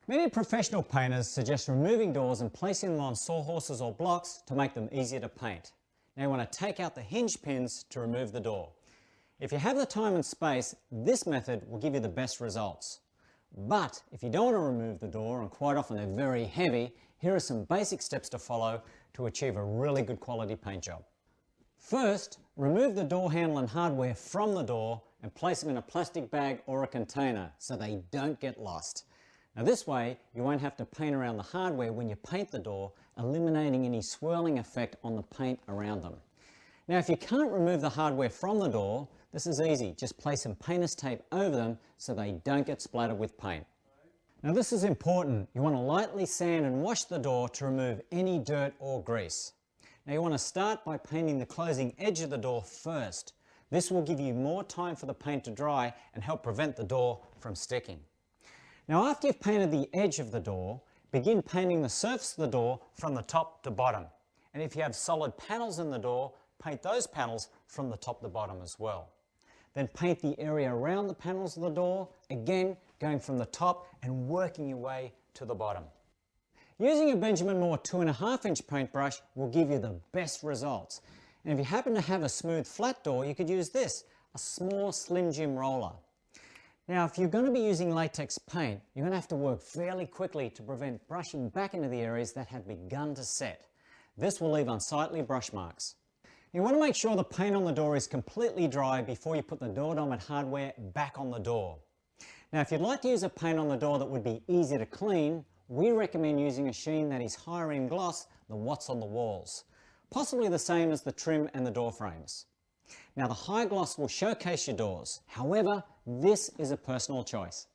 Many professional painters suggest removing doors and placing them on sawhorses or blocks to make them easier to paint. Now you want to take out the hinge pins to remove the door. If you have the time and space, this method will give you the best results. But if you don't want to remove the door, and quite often they're very heavy, here are some basic steps to follow to achieve a really good quality paint job. First, remove the door handle and hardware from the door and place them in a plastic bag or a container so they don't get lost. Now this way, you won't have to paint around the hardware when you paint the door, eliminating any swirling effect on the paint around them. Now if you can't remove the hardware from the door, this is easy. Just place some painter's tape over them so they don't get splattered with paint. Now this is important. You want to lightly sand and wash the door to remove any dirt or grease. Now you want to start by painting the closing edge of the door first. This will give you more time for the paint to dry and help prevent the door from sticking. Now after you've painted the edge of the door, begin painting the surface of the door from the top to bottom. And if you have solid panels in the door, paint those panels from the top to bottom as well. Then paint the area around the panels of the door, again going from the top and working your way to the bottom. Using a Benjamin Moore 2.5-inch paintbrush will give you the best results. And if you happen to have a smooth flat door, you could use this, a small Slim Jim roller. Now if you're going to be using latex paint, you're going to have to work fairly quickly to prevent brushing back into the areas that have begun to set. This will leave unsightly brush marks. You want to make sure the paint on the door is completely dry before you put the door dome and hardware back on the door. Now if you'd like to use a paint on the door that would be easy to clean, we recommend using a sheen that is higher in gloss than what's on the walls, possibly the same as the trim and the door frames. Now the high gloss will showcase your doors, however, this is a personal choice.